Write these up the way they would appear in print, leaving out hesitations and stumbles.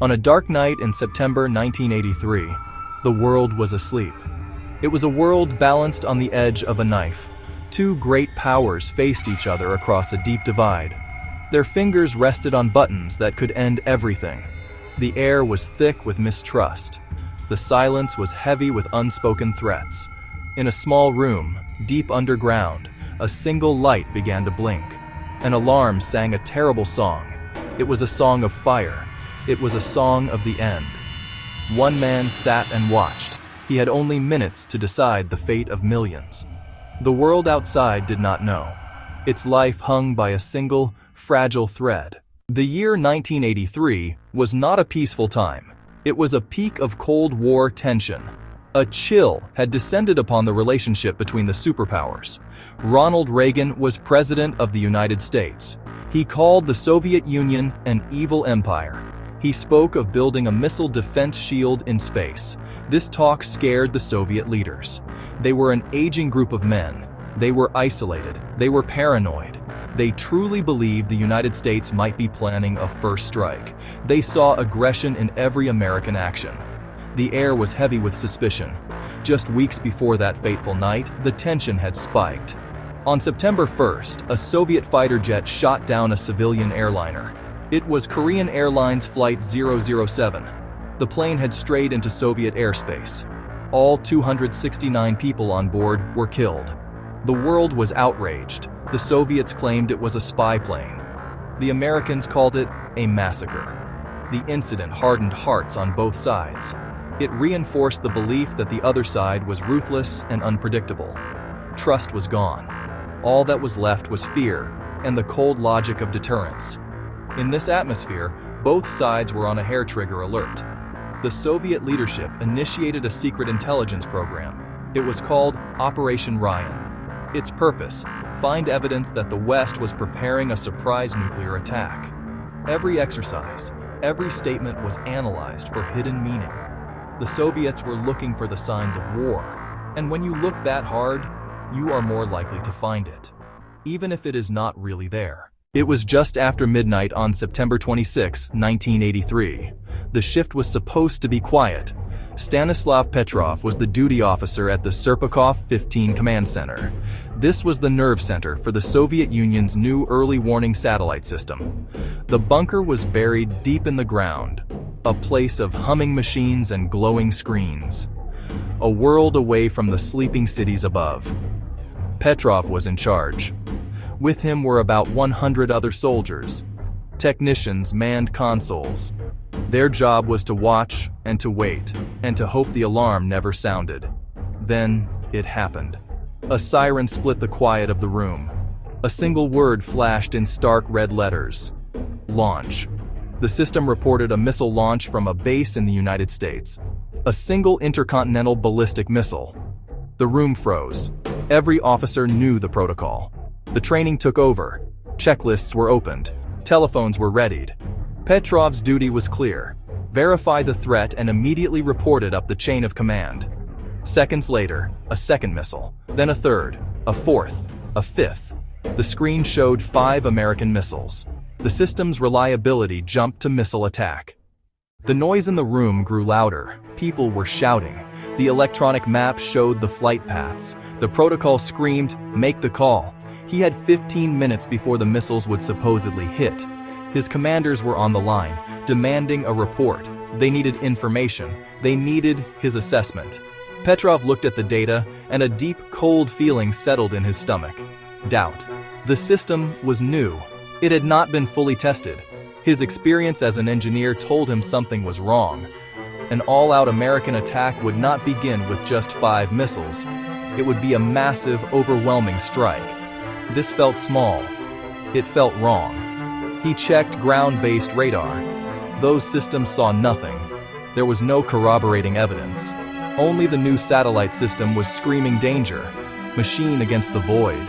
On a dark night in September 1983, the world was asleep. It was a world balanced on the edge of a knife. Two great powers faced each other across a deep divide. Their fingers rested on buttons that could end everything. The air was thick with mistrust. The silence was heavy with unspoken threats. In a small room, deep underground, a single light began to blink. An alarm sang a terrible song. It was a song of fire. It was a song of the end. One man sat and watched. He had only minutes to decide the fate of millions. The world outside did not know. Its life hung by a single, fragile thread. The year 1983 was not a peaceful time. It was a peak of Cold War tension. A chill had descended upon the relationship between the superpowers. Ronald Reagan was president of the United States. He called the Soviet Union an evil empire. He spoke of building a missile defense shield in space. This talk scared the Soviet leaders. They were an aging group of men. They were isolated. They were paranoid. They truly believed the United States might be planning a first strike. They saw aggression in every American action. The air was heavy with suspicion. Just weeks before that fateful night, the tension had spiked. On September 1st, a Soviet fighter jet shot down a civilian airliner. It was Korean Airlines Flight 007. The plane had strayed into Soviet airspace. All 269 people on board were killed. The world was outraged. The Soviets claimed it was a spy plane. The Americans called it a massacre. The incident hardened hearts on both sides. It reinforced the belief that the other side was ruthless and unpredictable. Trust was gone. All that was left was fear and the cold logic of deterrence. In this atmosphere, both sides were on a hair-trigger alert. The Soviet leadership initiated a secret intelligence program. It was called Operation Ryan. Its purpose: find evidence that the West was preparing a surprise nuclear attack. Every exercise, every statement was analyzed for hidden meaning. The Soviets were looking for the signs of war. And when you look that hard, you are more likely to find it, even if it is not really there. It was just after midnight on September 26, 1983. The shift was supposed to be quiet. Stanislav Petrov was the duty officer at the Serpukhov 15 Command Center. This was the nerve center for the Soviet Union's new early warning satellite system. The bunker was buried deep in the ground, a place of humming machines and glowing screens, a world away from the sleeping cities above. Petrov was in charge. With him were about 100 other soldiers. Technicians manned consoles. Their job was to watch and to wait, and to hope the alarm never sounded. Then it happened. A siren split the quiet of the room. A single word flashed in stark red letters: launch. The system reported a missile launch from a base in the United States. A single intercontinental ballistic missile. The room froze. Every officer knew the protocol. The training took over. Checklists were opened. Telephones were readied. Petrov's duty was clear: verify the threat and immediately report it up the chain of command. Seconds later, a second missile, then a third, a fourth, a fifth. The screen showed 5 American missiles. The system's reliability jumped to missile attack. The noise in the room grew louder. People were shouting. The electronic map showed the flight paths. The protocol screamed, "Make the call." He had 15 minutes before the missiles would supposedly hit. His commanders were on the line, demanding a report. They needed information. They needed his assessment. Petrov looked at the data, and a deep, cold feeling settled in his stomach. Doubt. The system was new. It had not been fully tested. His experience as an engineer told him something was wrong. An all-out American attack would not begin with just 5 missiles. It would be a massive, overwhelming strike. This felt small. It felt wrong. He checked ground-based radar. Those systems saw nothing. There was no corroborating evidence. Only the new satellite system was screaming danger. Machine against the void.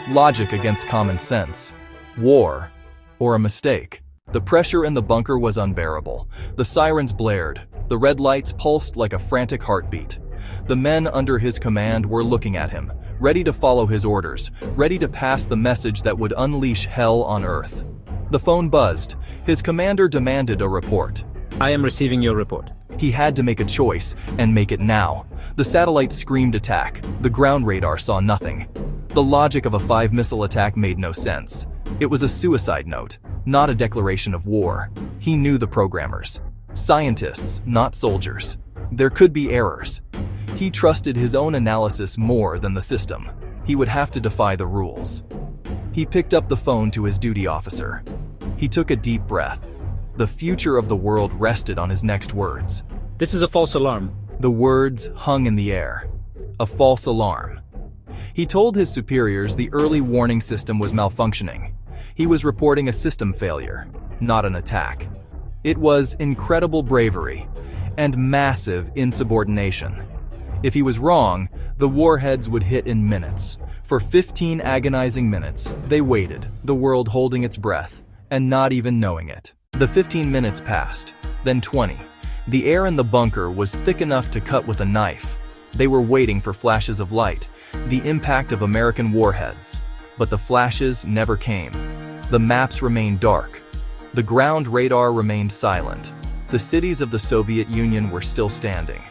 Logic against common sense. War, or a mistake. The pressure in the bunker was unbearable. The sirens blared. The red lights pulsed like a frantic heartbeat. The men under his command were looking at him, ready to follow his orders, ready to pass the message that would unleash hell on earth. The phone buzzed. His commander demanded a report. I am receiving your report. He had to make a choice, and make it now. The satellite screamed attack. The ground radar saw nothing. The logic of a 5-missile attack made no sense. It was a suicide note, not a declaration of war. He knew the programmers. Scientists, not soldiers. There could be errors. He trusted his own analysis more than the system. He would have to defy the rules. He picked up the phone to his duty officer. He took a deep breath. The future of the world rested on his next words. This is a false alarm. The words hung in the air. A false alarm. He told his superiors the early warning system was malfunctioning. He was reporting a system failure, not an attack. It was incredible bravery and massive insubordination. If he was wrong, the warheads would hit in minutes. For 15 agonizing minutes, they waited, the world holding its breath, and not even knowing it. The 15 minutes passed, then 20. The air in the bunker was thick enough to cut with a knife. They were waiting for flashes of light, the impact of American warheads. But the flashes never came. The maps remained dark. The ground radar remained silent. The cities of the Soviet Union were still standing.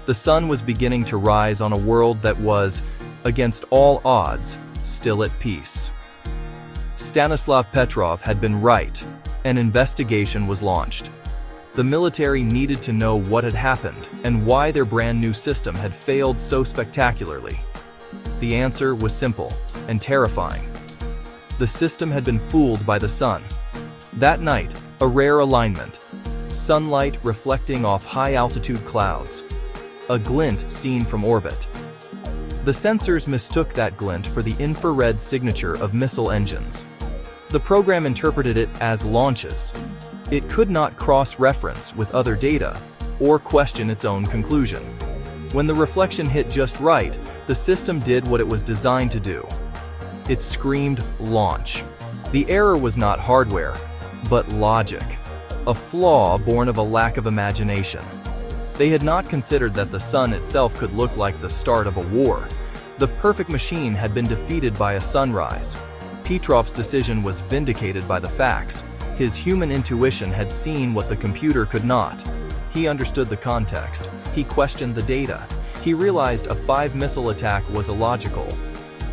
The sun was beginning to rise on a world that was, against all odds, still at peace. Stanislav Petrov had been right. An investigation was launched. The military needed to know what had happened and why their brand new system had failed so spectacularly. The answer was simple and terrifying. The system had been fooled by the sun. That night, a rare alignment. Sunlight reflecting off high-altitude clouds. A glint seen from orbit. The sensors mistook that glint for the infrared signature of missile engines. The program interpreted it as launches. It could not cross-reference with other data or question its own conclusion. When the reflection hit just right, the system did what it was designed to do. It screamed launch. The error was not hardware, but logic. A flaw born of a lack of imagination. They had not considered that the sun itself could look like the start of a war. The perfect machine had been defeated by a sunrise. Petrov's decision was vindicated by the facts. His human intuition had seen what the computer could not. He understood the context. He questioned the data. He realized a 5-missile attack was illogical.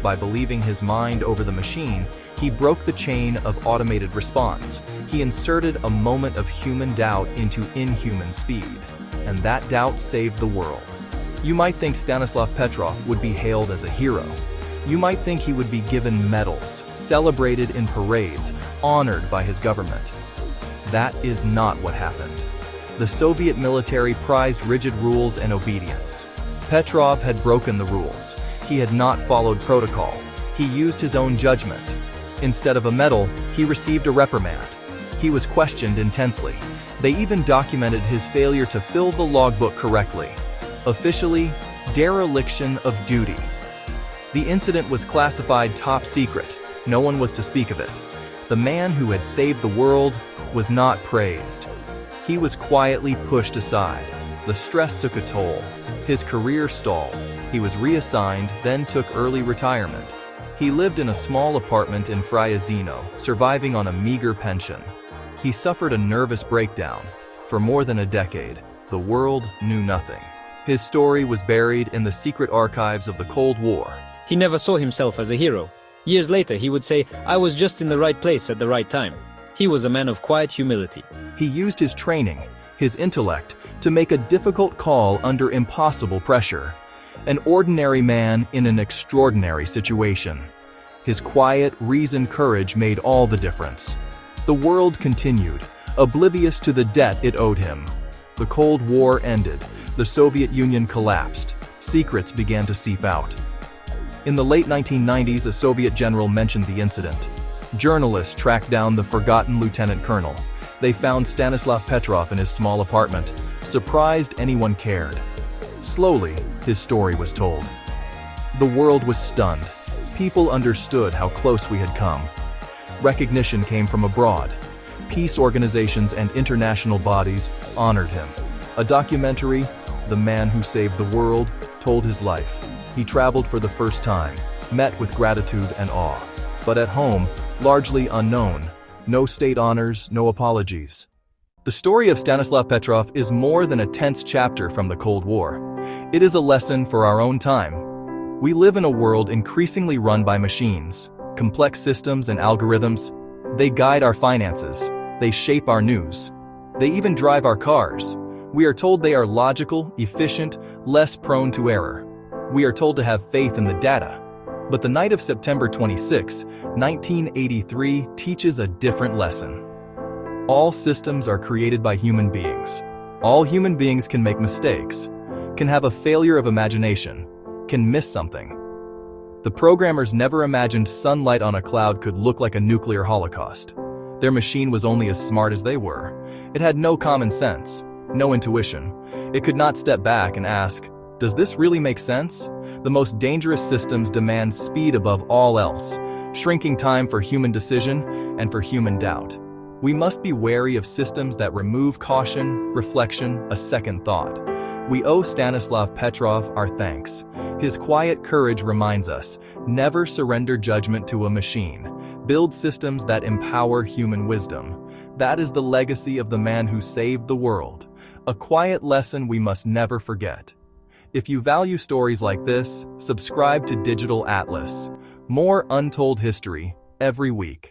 By believing his mind over the machine, he broke the chain of automated response. He inserted a moment of human doubt into inhuman speed. And that doubt saved the world. You might think Stanislav Petrov would be hailed as a hero. You might think he would be given medals, celebrated in parades, honored by his government. That is not what happened. The Soviet military prized rigid rules and obedience. Petrov had broken the rules. He had not followed protocol. He used his own judgment. Instead of a medal, he received a reprimand. He was questioned intensely. They even documented his failure to fill the logbook correctly. Officially, dereliction of duty. The incident was classified top secret. No one was to speak of it. The man who had saved the world was not praised. He was quietly pushed aside. The stress took a toll. His career stalled. He was reassigned, then took early retirement. He lived in a small apartment in Fryazino, surviving on a meager pension. He suffered a nervous breakdown. For more than a decade, the world knew nothing. His story was buried in the secret archives of the Cold War. He never saw himself as a hero. Years later, he would say, "I was just in the right place at the right time." He was a man of quiet humility. He used his training, his intellect, to make a difficult call under impossible pressure. An ordinary man in an extraordinary situation. His quiet, reasoned courage made all the difference. The world continued, oblivious to the debt it owed him. The Cold War ended. The Soviet Union collapsed. Secrets began to seep out. In the late 1990s, a Soviet general mentioned the incident. Journalists tracked down the forgotten lieutenant colonel. They found Stanislav Petrov in his small apartment, surprised anyone cared. Slowly, his story was told. The world was stunned. People understood how close we had come. Recognition came from abroad. Peace organizations and international bodies honored him. A documentary, The Man Who Saved the World, told his life. He traveled for the first time, met with gratitude and awe. But at home, largely unknown, no state honors, no apologies. The story of Stanislav Petrov is more than a tense chapter from the Cold War. It is a lesson for our own time. We live in a world increasingly run by machines, complex systems and algorithms. They guide our finances. They shape our news. They even drive our cars. We are told they are logical, efficient, less prone to error. We are told to have faith in the data. But the night of September 26, 1983 teaches a different lesson. All systems are created by human beings. All human beings can make mistakes, can have a failure of imagination, can miss something. The programmers never imagined sunlight on a cloud could look like a nuclear holocaust. Their machine was only as smart as they were. It had no common sense, no intuition. It could not step back and ask, does this really make sense? The most dangerous systems demand speed above all else, shrinking time for human decision and for human doubt. We must be wary of systems that remove caution, reflection, a second thought. We owe Stanislav Petrov our thanks. His quiet courage reminds us, never surrender judgment to a machine. Build systems that empower human wisdom. That is the legacy of the man who saved the world. A quiet lesson we must never forget. If you value stories like this, subscribe to Digital Atlas. More untold history every week.